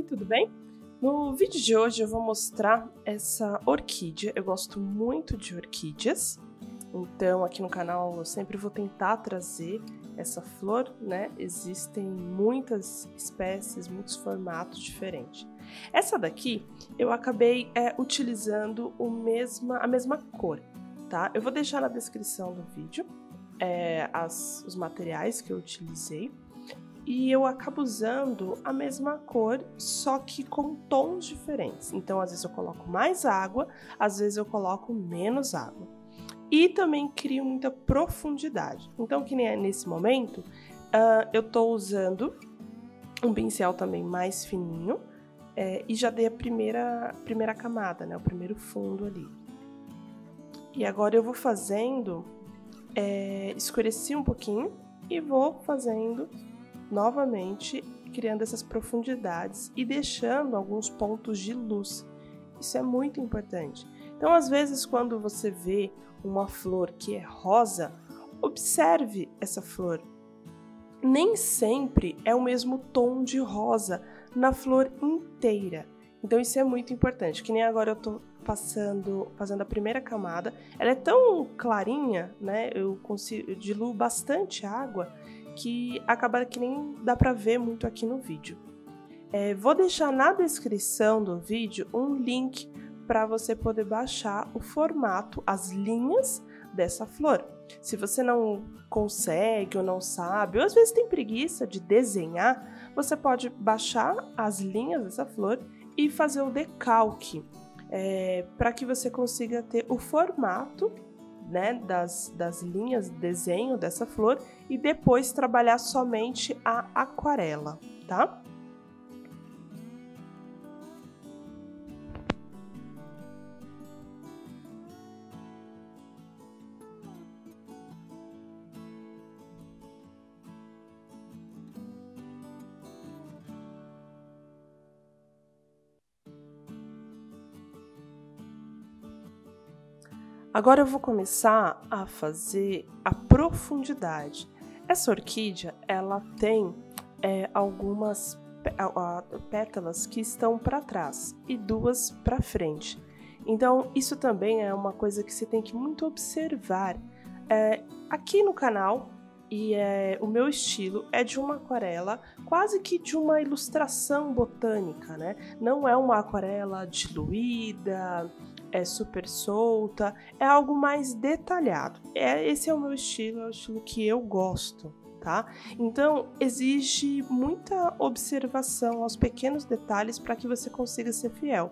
Oi, tudo bem? No vídeo de hoje eu vou mostrar essa orquídea. Eu gosto muito de orquídeas, então aqui no canal eu sempre vou tentar trazer essa flor, né? Existem muitas espécies, muitos formatos diferentes. Essa daqui eu acabei utilizando a mesma cor, tá? Eu vou deixar na descrição do vídeo os materiais que eu utilizei. E eu acabo usando a mesma cor, só que com tons diferentes. Então, às vezes eu coloco mais água, às vezes eu coloco menos água. E também crio muita profundidade. Então, que nem nesse momento, eu tô usando um pincel também mais fininho e já dei a primeira camada, né? O primeiro fundo ali. E agora eu vou fazendo, escureci um pouquinho e vou fazendo novamente, criando essas profundidades e deixando alguns pontos de luz. Isso é muito importante. Então, às vezes, quando você vê uma flor que é rosa, observe essa flor. Nem sempre é o mesmo tom de rosa na flor inteira. Então, isso é muito importante. Que nem agora eu tô fazendo a primeira camada. Ela é tão clarinha, né? Eu diluo bastante água que acaba que nem dá para ver muito aqui no vídeo. Vou deixar na descrição do vídeo um link para você poder baixar o formato, as linhas dessa flor. Se você não consegue ou não sabe, ou às vezes tem preguiça de desenhar, você pode baixar as linhas dessa flor e fazer o decalque, para que você consiga ter o formato, né, das linhas de desenho dessa flor e depois trabalhar somente a aquarela, tá? Agora eu vou começar a fazer a profundidade. Essa orquídea, ela tem algumas pétalas que estão para trás e duas para frente. Então, isso também é uma coisa que você tem que muito observar. Aqui no canal, o meu estilo é de uma aquarela, quase que de uma ilustração botânica, né? Não é uma aquarela diluída, super solta, é algo mais detalhado. Esse é o meu estilo, é o estilo que eu gosto, tá? Então, exige muita observação aos pequenos detalhes para que você consiga ser fiel.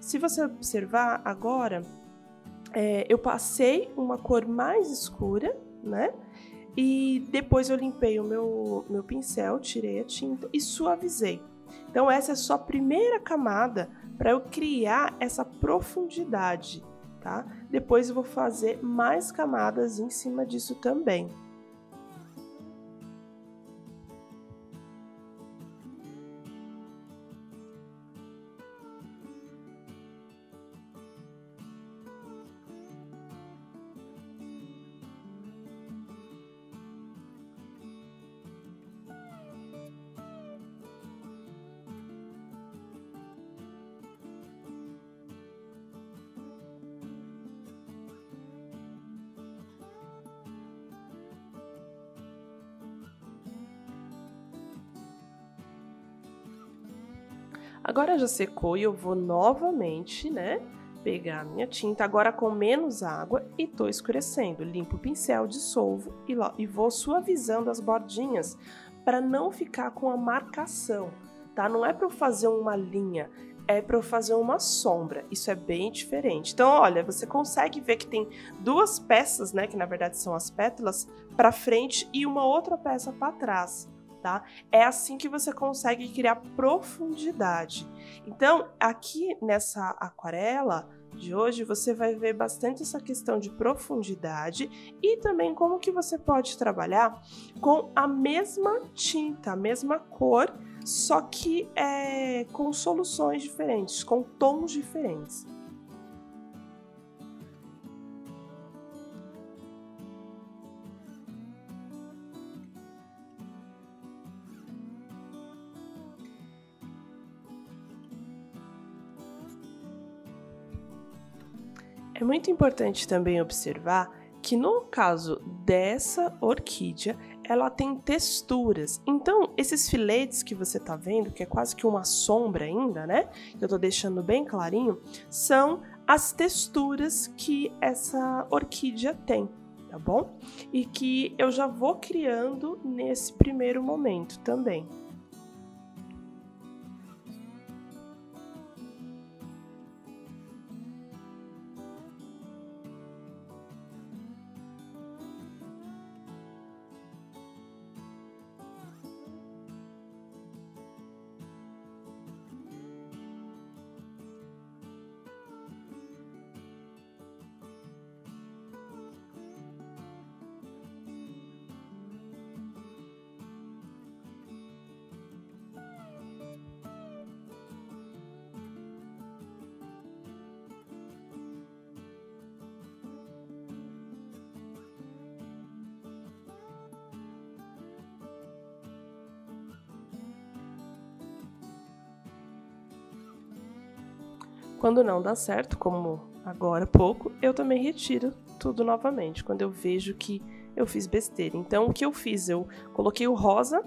Se você observar agora, eu passei uma cor mais escura, né? E depois eu limpei o meu pincel, tirei a tinta e suavizei. Então, essa é só a primeira camada para eu criar essa profundidade, tá? Depois eu vou fazer mais camadas em cima disso também. Agora já secou e eu vou novamente, né, pegar a minha tinta, agora com menos água e tô escurecendo. Limpo o pincel, dissolvo e vou suavizando as bordinhas para não ficar com a marcação, tá? Não é para eu fazer uma linha, é para eu fazer uma sombra. Isso é bem diferente. Então, olha, você consegue ver que tem duas peças, né, que na verdade são as pétalas, para frente e uma outra peça para trás. Tá? É assim que você consegue criar profundidade. Então, aqui nessa aquarela de hoje, você vai ver bastante essa questão de profundidade e também como que você pode trabalhar com a mesma tinta, a mesma cor, só que com soluções diferentes, com tons diferentes. É muito importante também observar que no caso dessa orquídea, ela tem texturas. Então, esses filetes que você tá vendo, que é quase que uma sombra ainda, né? Que eu tô deixando bem clarinho, são as texturas que essa orquídea tem, tá bom? E que eu já vou criando nesse primeiro momento também. Quando não dá certo, como agora há pouco, eu também retiro tudo novamente, quando eu vejo que eu fiz besteira. Então, o que eu fiz? Eu coloquei o rosa,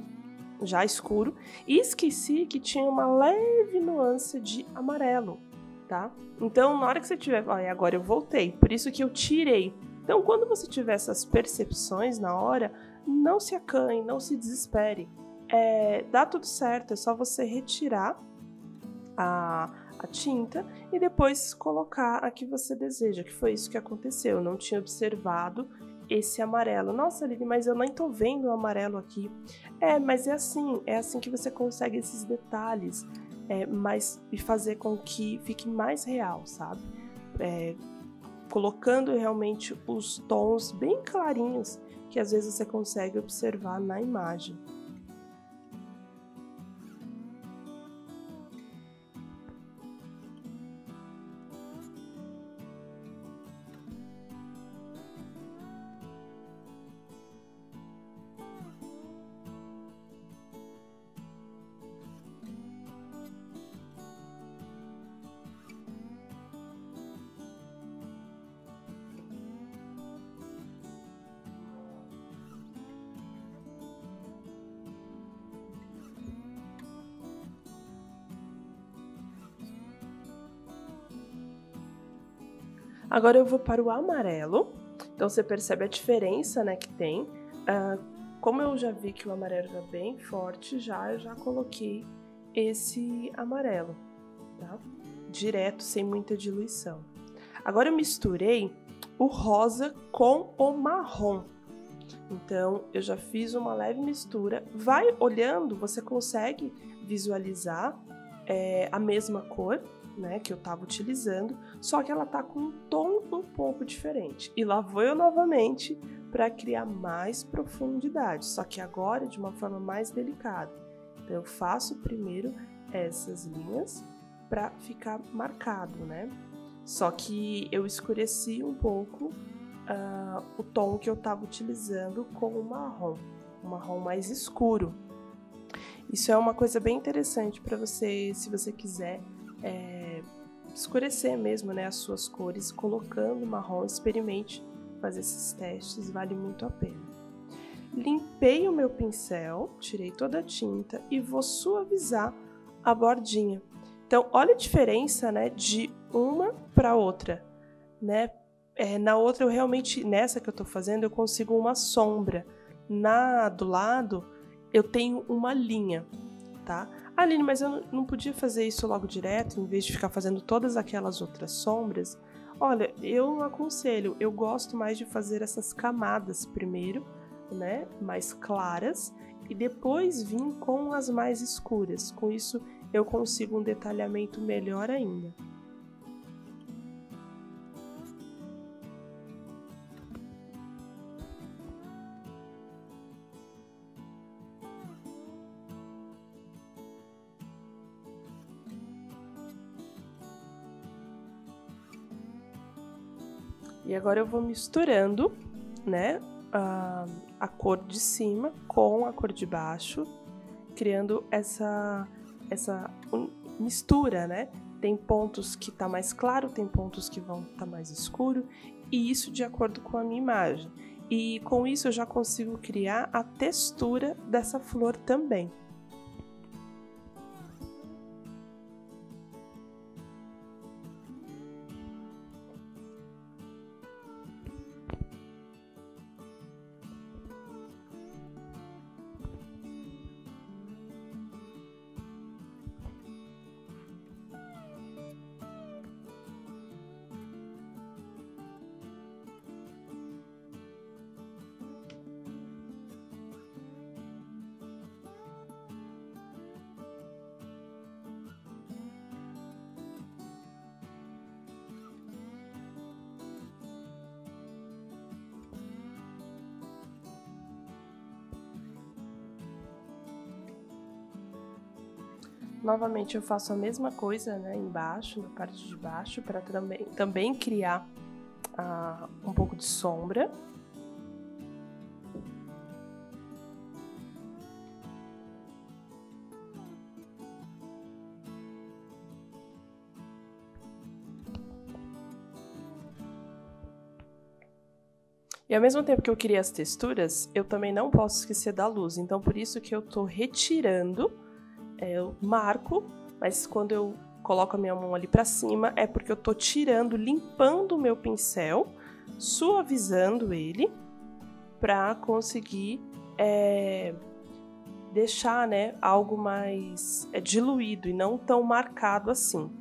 já escuro, e esqueci que tinha uma leve nuance de amarelo, tá? Então, na hora que você tiver... Olha, agora eu voltei, por isso que eu tirei. Então, quando você tiver essas percepções na hora, não se acanhe, não se desespere. Dá tudo certo, é só você retirar a tinta e depois colocar a que você deseja, que foi isso que aconteceu. Eu não tinha observado esse amarelo. Nossa, Lili, mas eu nem tô vendo o amarelo aqui. Mas é assim que você consegue esses detalhes, e fazer com que fique mais real, sabe? Colocando realmente os tons bem clarinhos que às vezes você consegue observar na imagem. Agora eu vou para o amarelo, então você percebe a diferença, né, que tem. Como eu já vi que o amarelo era bem forte, eu já coloquei esse amarelo, tá? Direto, sem muita diluição. Agora eu misturei o rosa com o marrom. Então, eu já fiz uma leve mistura. Vai olhando, você consegue visualizar a mesma cor, né, que eu estava utilizando, só que ela tá com um tom um pouco diferente. E lá vou eu novamente para criar mais profundidade, só que agora de uma forma mais delicada. Então, eu faço primeiro essas linhas para ficar marcado, né? Só que eu escureci um pouco o tom que eu estava utilizando com o marrom mais escuro. Isso é uma coisa bem interessante para você, se você quiser escurecer mesmo, né, as suas cores, colocando marrom. Experimente fazer esses testes, vale muito a pena. Limpei o meu pincel, tirei toda a tinta e vou suavizar a bordinha. Então, olha a diferença, né, de uma para outra, né? Na outra, eu realmente, nessa que eu tô fazendo, eu consigo uma sombra. Na do lado, eu tenho uma linha, tá? Aline, mas eu não podia fazer isso logo direto, em vez de ficar fazendo todas aquelas outras sombras? Olha, eu aconselho, eu gosto mais de fazer essas camadas primeiro, né, mais claras, e depois vir com as mais escuras. Com isso, eu consigo um detalhamento melhor ainda. E agora eu vou misturando, né, a cor de cima com a cor de baixo, criando essa mistura, né, Tem pontos que tá mais claro, tem pontos que vão estar mais escuro, e isso de acordo com a minha imagem. E com isso eu já consigo criar a textura dessa flor também. Novamente eu faço a mesma coisa, né, embaixo, na parte de baixo, para também criar um pouco de sombra. E ao mesmo tempo que eu criei as texturas, eu também não posso esquecer da luz. Então por isso que eu tô retirando, eu marco, mas quando eu coloco a minha mão ali pra cima, é porque eu tô tirando, limpando o meu pincel, suavizando ele, pra conseguir deixar, né, algo mais diluído e não tão marcado assim.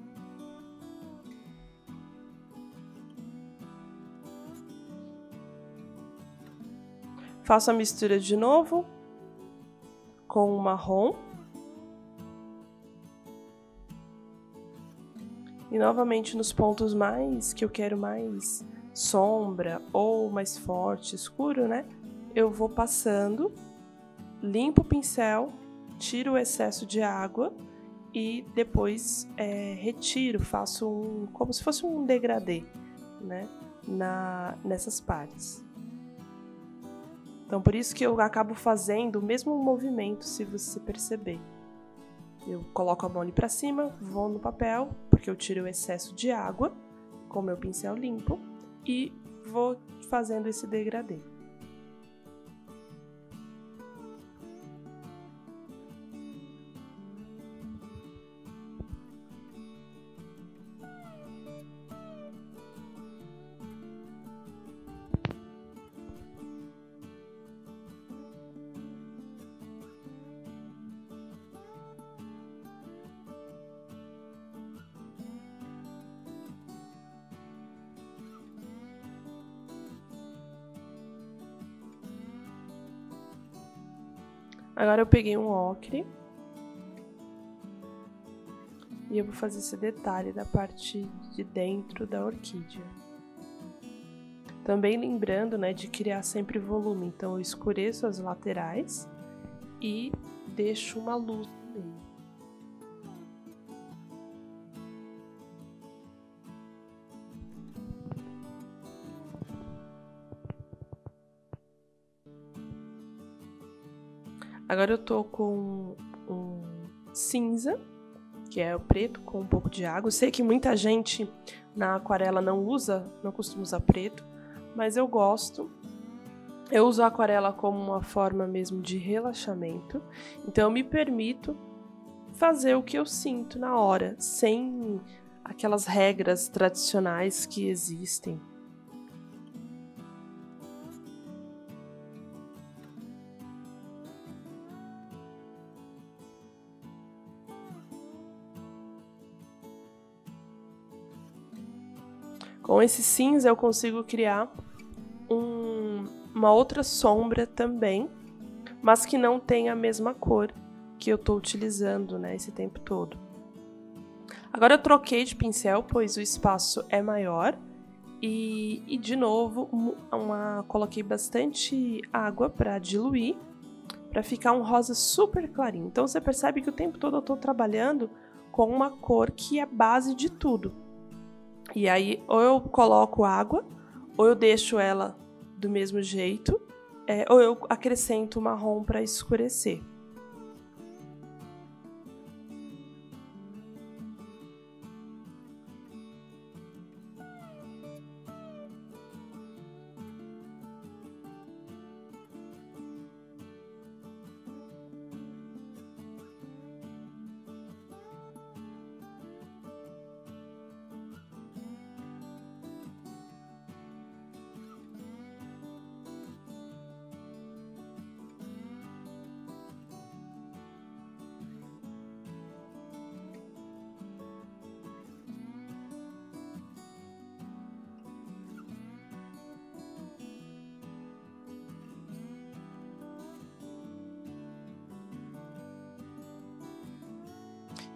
Faço a mistura de novo com o marrom. E novamente nos pontos que eu quero mais sombra ou mais forte, escuro, né? Eu vou passando, limpo o pincel, tiro o excesso de água e depois retiro, faço como se fosse um degradê, né? Nessas partes. Então por isso que eu acabo fazendo o mesmo movimento, se você perceber. Eu coloco a mão ali pra cima, vou no papel, porque eu tiro o excesso de água com o meu pincel limpo e vou fazendo esse degradê. Agora eu peguei um ocre e eu vou fazer esse detalhe da parte de dentro da orquídea. Também lembrando, né, de criar sempre volume, então eu escureço as laterais e deixo uma luz no meio. Agora eu tô com um cinza, que é o preto com um pouco de água. Eu sei que muita gente na aquarela não costuma usar preto, mas eu gosto. Eu uso a aquarela como uma forma mesmo de relaxamento, então eu me permito fazer o que eu sinto na hora, sem aquelas regras tradicionais que existem. Com esse cinza eu consigo criar uma outra sombra também, mas que não tem a mesma cor que eu estou utilizando, né, esse tempo todo. Agora eu troquei de pincel, pois o espaço é maior e de novo coloquei bastante água para diluir, para ficar um rosa super clarinho. Então você percebe que o tempo todo eu estou trabalhando com uma cor que é base de tudo. E aí, ou eu coloco água, ou eu deixo ela do mesmo jeito, ou eu acrescento marrom para escurecer.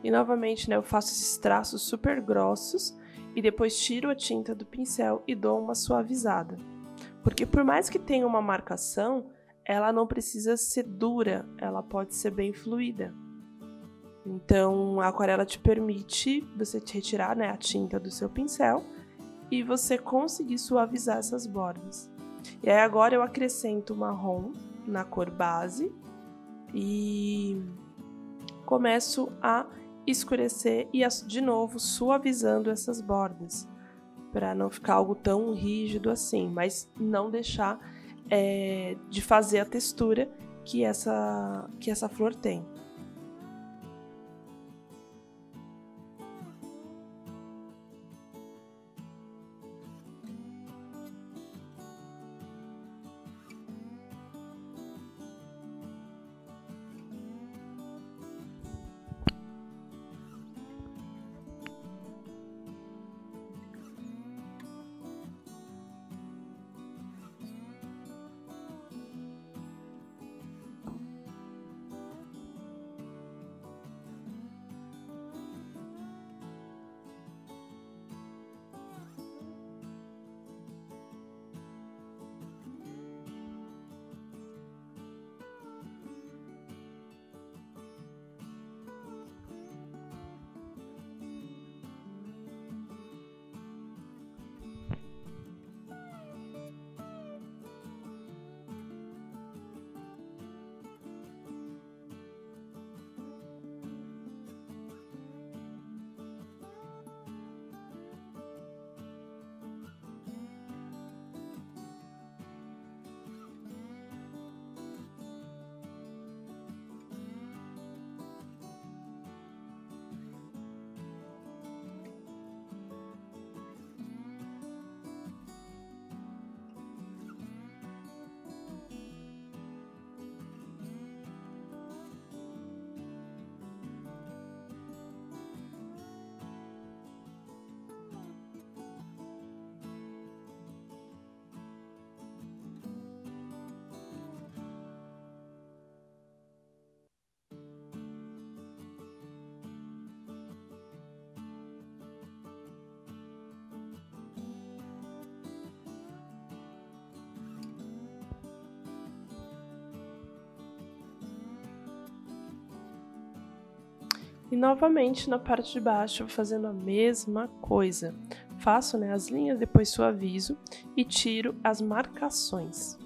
E novamente, né, eu faço esses traços super grossos e depois tiro a tinta do pincel e dou uma suavizada. Porque por mais que tenha uma marcação, ela não precisa ser dura, ela pode ser bem fluida. Então, a aquarela te permite você retirar, né, a tinta do seu pincel e você conseguir suavizar essas bordas. E aí agora eu acrescento o marrom na cor base e começo a escurecer e de novo suavizando essas bordas, para não ficar algo tão rígido assim, mas não deixar de fazer a textura que essa flor tem. E novamente na parte de baixo eu vou fazendo a mesma coisa. Faço, né, as linhas, depois suavizo e tiro as marcações.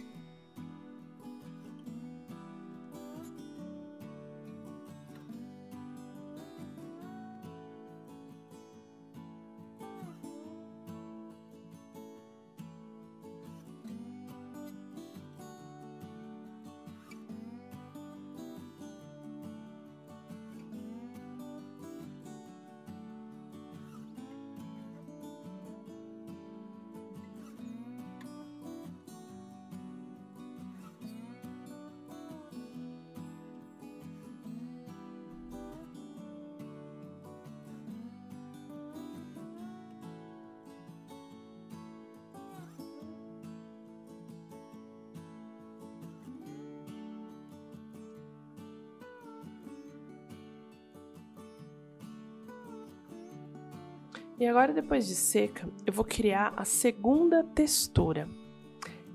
E agora, depois de seca, eu vou criar a segunda textura.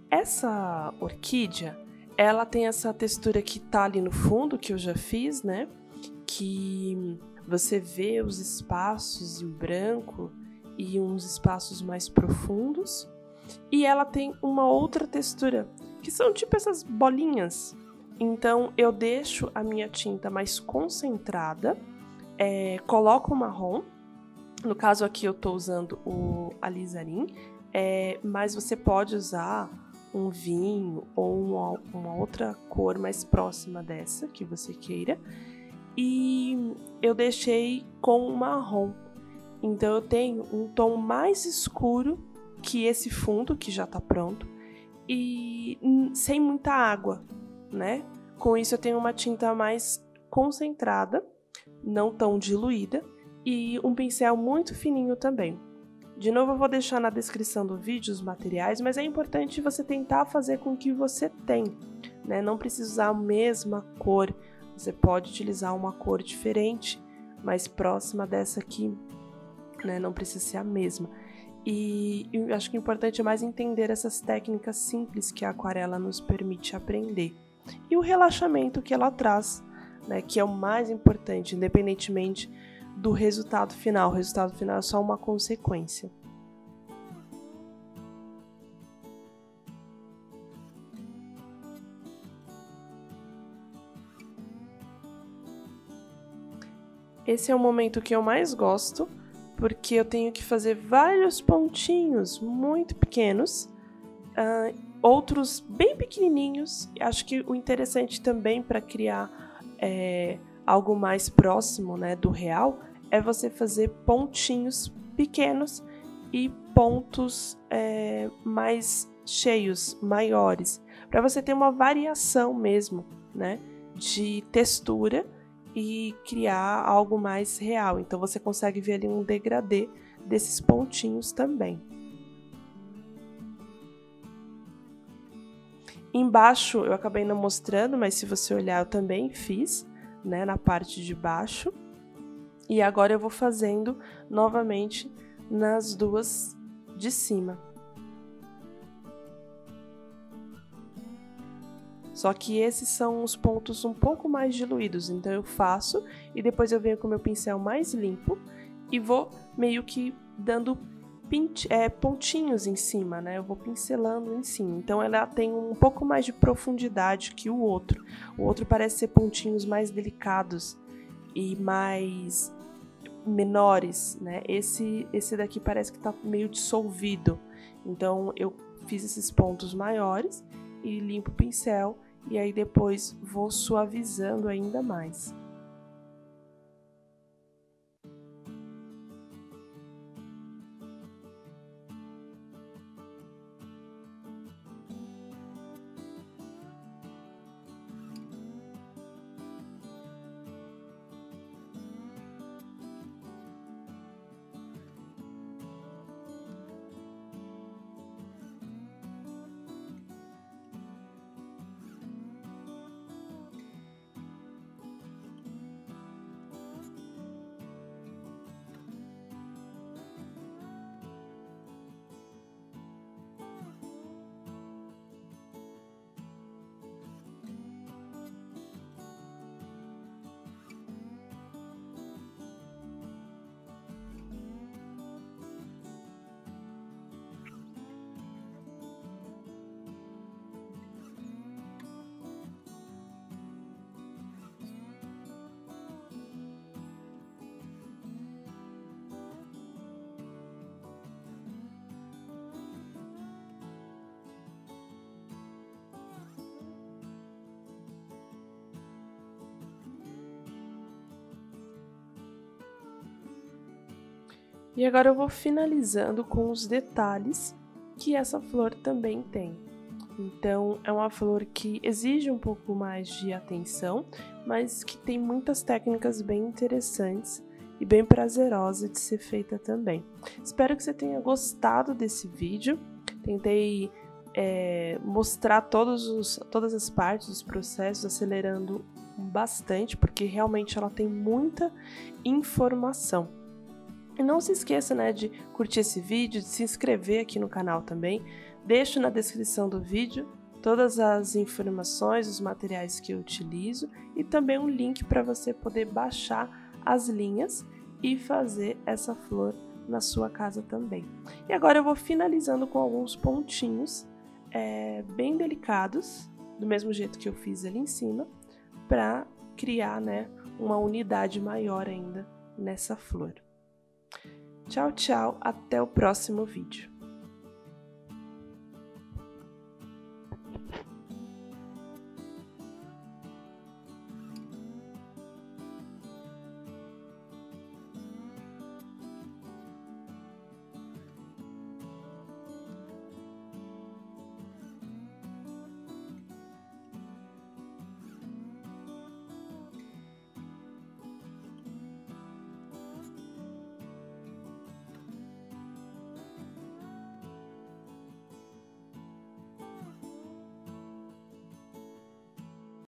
Essa orquídea, ela tem essa textura que tá ali no fundo, que eu já fiz, né? Que você vê os espaços em branco e uns espaços mais profundos. E ela tem uma outra textura, que são tipo essas bolinhas. Então, eu deixo a minha tinta mais concentrada, coloco o marrom. No caso aqui eu estou usando o alizarim, mas você pode usar um vinho ou uma outra cor mais próxima dessa que você queira. E eu deixei com o marrom, então eu tenho um tom mais escuro que esse fundo que já está pronto e sem muita água, né? Com isso eu tenho uma tinta mais concentrada, não tão diluída, e um pincel muito fininho também. De novo, eu vou deixar na descrição do vídeo os materiais, mas é importante você tentar fazer com o que você tem, né? Não precisa usar a mesma cor, você pode utilizar uma cor diferente, mais próxima dessa aqui, né? Não precisa ser a mesma. E eu acho que o importante é mais entender essas técnicas simples que a aquarela nos permite aprender. E o relaxamento que ela traz, né? Que é o mais importante, independentemente do resultado final. O resultado final é só uma consequência. Esse é o momento que eu mais gosto, porque eu tenho que fazer vários pontinhos muito pequenos, outros bem pequenininhos. Acho que o interessante também para criar algo mais próximo, né, do real é você fazer pontinhos pequenos e pontos mais cheios, maiores, para você ter uma variação mesmo, né, de textura e criar algo mais real. Então você consegue ver ali um degradê desses pontinhos também. Embaixo eu acabei não mostrando, mas se você olhar eu também fiz, né, na parte de baixo. E agora eu vou fazendo novamente nas duas de cima. Só que esses são os pontos um pouco mais diluídos, então eu faço e depois eu venho com o meu pincel mais limpo e vou meio que dando pontinhos em cima, né? Eu vou pincelando em cima, então ela tem um pouco mais de profundidade que o outro. O outro parece ser pontinhos mais delicados e mais menores, né? Esse daqui parece que tá meio dissolvido, então eu fiz esses pontos maiores e limpo o pincel. E aí depois vou suavizando ainda mais. E agora eu vou finalizando com os detalhes que essa flor também tem. Então, é uma flor que exige um pouco mais de atenção, mas que tem muitas técnicas bem interessantes e bem prazerosa de ser feita também. Espero que você tenha gostado desse vídeo. Tentei mostrar todas as partes dos processos, acelerando bastante, porque realmente ela tem muita informação. E não se esqueça, né, de curtir esse vídeo, de se inscrever aqui no canal também. Deixo na descrição do vídeo todas as informações, os materiais que eu utilizo e também um link para você poder baixar as linhas e fazer essa flor na sua casa também. E agora eu vou finalizando com alguns pontinhos bem delicados, do mesmo jeito que eu fiz ali em cima, para criar, né, uma unidade maior ainda nessa flor. Tchau, tchau, até o próximo vídeo.